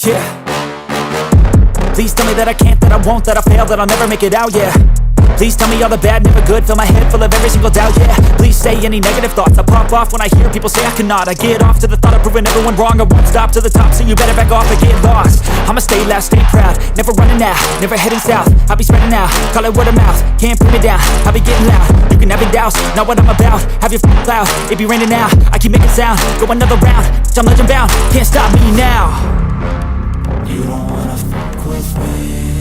Yeah. Please tell me that I can't, that I won't, that I fail, that I'll never make it out, yeah. Please tell me all the bad, never good, fill my head full of every single doubt, yeah. Please say any negative thoughts, I pop off when I hear people say I cannot. I get off to the thought of proving everyone wrong, I won't stop to the top, so you better back off and get lost. I'ma stay loud, stay proud, never running out, never heading south. I'll be spreading out, call it word of mouth, can't put me down, I'll be getting loud. You can have your doubts, not what I'm about, have your cloud, it be raining now. I keep making sound, go another round, I'm legend bound, can't stop me now. You don't wanna fuck with me,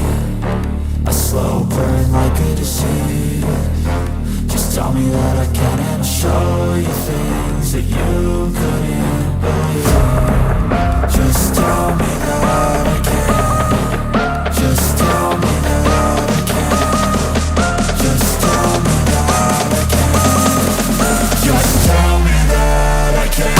a slow burn like a disease. Just tell me that I can and I'll show you things that you couldn't believe. Just tell me that I can. Just tell me that I can. Just tell me that I can. Just tell me that I can.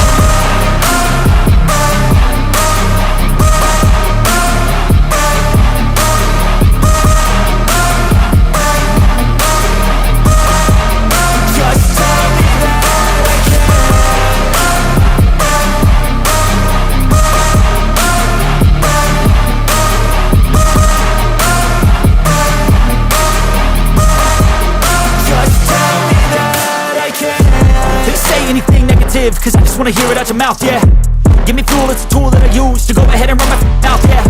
Cause I just wanna hear it out your mouth, yeah. Give me fuel, it's a tool that I use to go ahead and run my mouth, yeah.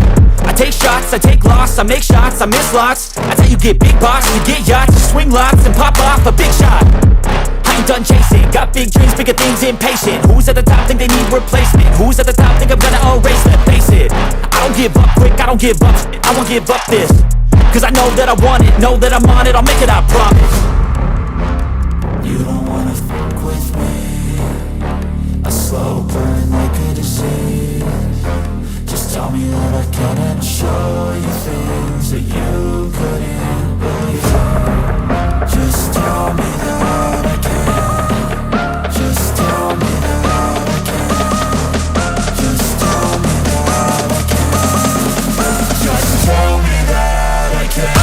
I take shots, I take loss, I make shots, I miss lots. That's how you get big box, you get yachts, you swing lots and pop off a big shot. I ain't done chasing, got big dreams, bigger things, impatient. Who's at the top think they need replacement? Who's at the top think I'm gonna erase them? Face it, I don't give up quick, I don't give up shit, I won't give up this. Cause I know that I want it, know that I'm on it, I'll make it, I promise. You don't wanna fuck with me, a slow burn like a disease. Just tell me that I can and I'll show you things that you couldn't believe. Just tell me that I can. Just tell me that I can. Just tell me that I can. Just tell me that I can.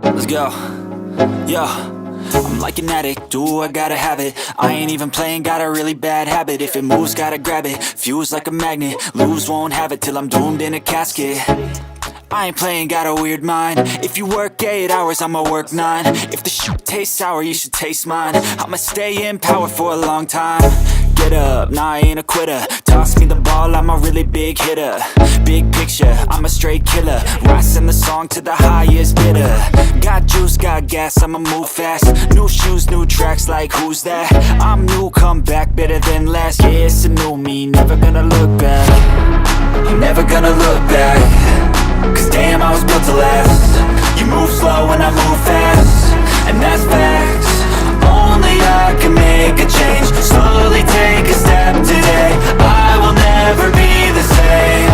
Let's go. Yo, I'm like an addict, do I gotta have it. I ain't even playing, got a really bad habit. If it moves, gotta grab it, fuse like a magnet. Lose, won't have it till I'm doomed in a casket. I ain't playing, got a weird mind. If you work 8 hours, I'ma work 9. If the shit tastes sour, you should taste mine. I'ma stay in power for a long time. Get up, nah I ain't a quitter. Toss me the ball, I'm a really big hitter. Big picture, I'm a straight killer. Rising the song to the highest bidder. Got juice, got gas, I'ma move fast. New shoes, new tracks, like who's that? I'm new, come back, better than last. Yeah, it's a new me, never gonna look back. I'm never gonna look back. Cause damn, I was built to last. You move slow and I move fast, and that's facts. Only I can make a change. Slowly take a step today. I will never be the same.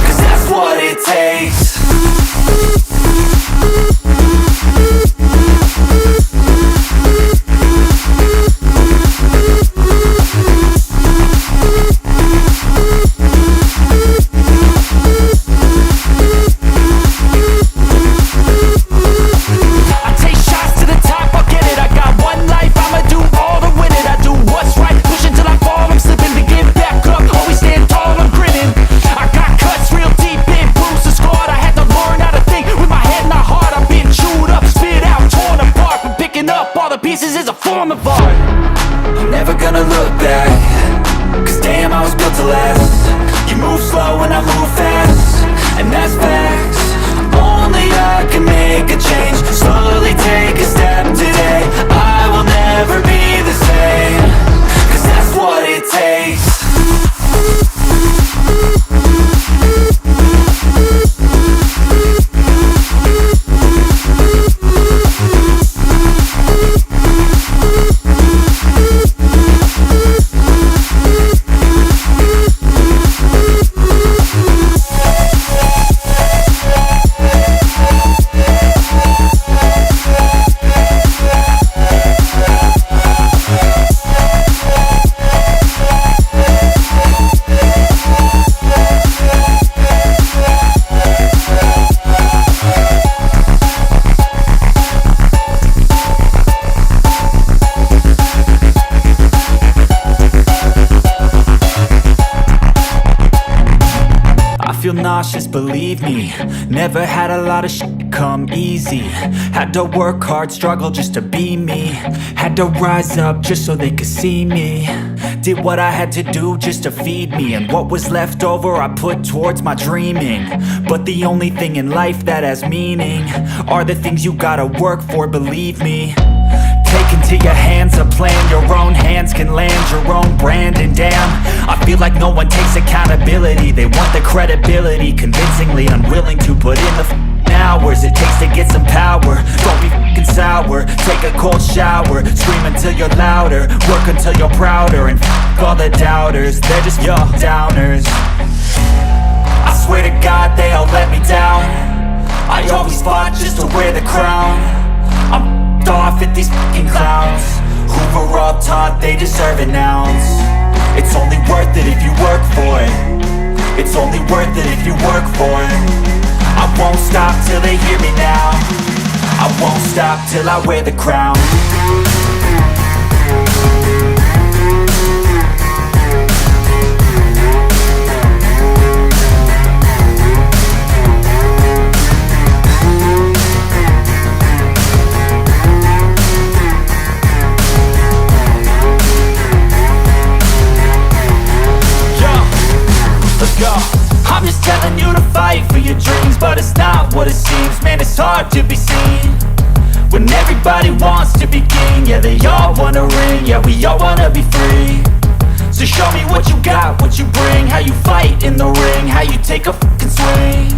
Cause that's what it takes. just believe me. Never had a lot of shit come easy. Had to work hard, struggle just to be me. Had to rise up just so they could see me. Did what I had to do just to feed me, and what was left over I put towards my dreaming. But the only thing in life that has meaning are the things you gotta work for, believe me. Take into your hands a plan, your own hands can land your own brand. And damn, I feel like no one takes accountability. They want the credibility, convincingly unwilling to put in the hours it takes to get some power. Don't be f***ing sour, take a cold shower. Scream until you're louder, work until you're prouder. And f*** all the doubters, they're just your downers. I swear to God they all let me down. I always fought just to wear the crown. I'm off at these fucking clowns who were all taught they deserve an ounce. It's only worth it if you work for it. It's only worth it if you work for it. I won't stop till they hear me now. I won't stop till I wear the crown. I'm just telling you to fight for your dreams, but it's not what it seems. Man, it's hard to be seen when everybody wants to be king. Yeah, they all wanna ring, yeah, we all wanna be free. So show me what you got, what you bring, how you fight in the ring, how you take a fucking swing.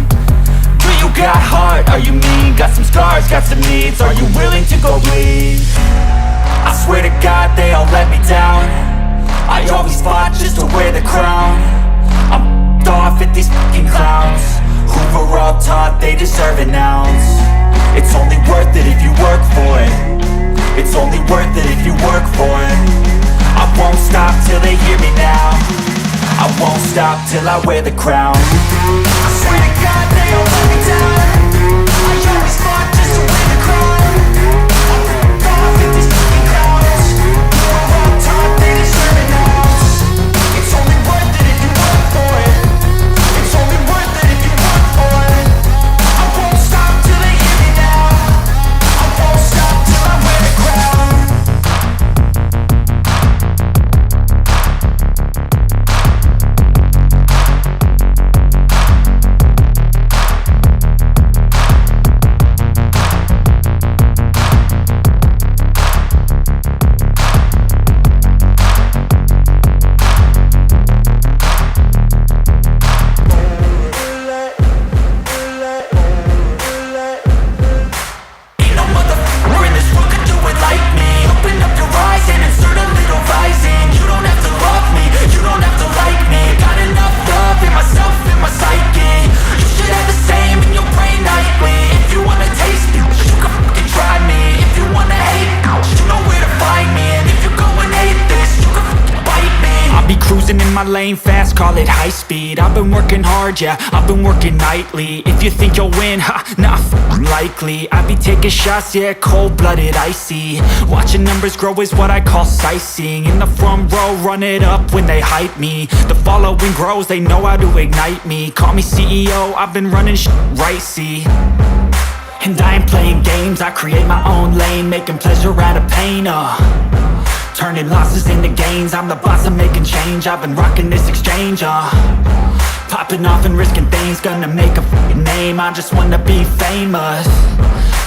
Do you got heart, are you mean? Got some scars, got some needs, are you willing to go bleed? I swear to God they all let me down. I always fought just to wear the crown. I'm off at these fucking clowns who were all taught they deserve an ounce. It's only worth it if you work for it. It's only worth it if you work for it. I won't stop till they hear me now. I won't stop till I wear the crown. I swear to God they all let me down. I always fought just to wear the crown. I'm off at these fucking clowns who were all taught they deserve an ounce. It's only worth it if you work for it. It's only worth it if you work for it. I won't stop till they hear me now. I won't stop till I wear the crown. In my lane fast, call it high speed. I've been working hard, yeah, I've been working nightly. If you think you'll win, ha, nah, likely. I be taking shots, yeah, cold-blooded, icy. Watching numbers grow is what I call sightseeing. In the front row, run it up when they hype me. The following grows, they know how to ignite me. Call me CEO, I've been running shit right, see. And I ain't playing games, I create my own lane, making pleasure out of pain, turning losses into gains. I'm the boss, I'm making change. I've been rocking this exchange, popping off and risking things. Gonna make a f***ing name. I just wanna be famous,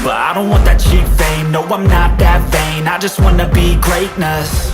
but I don't want that cheap fame. No, I'm not that vain. I just wanna be greatness.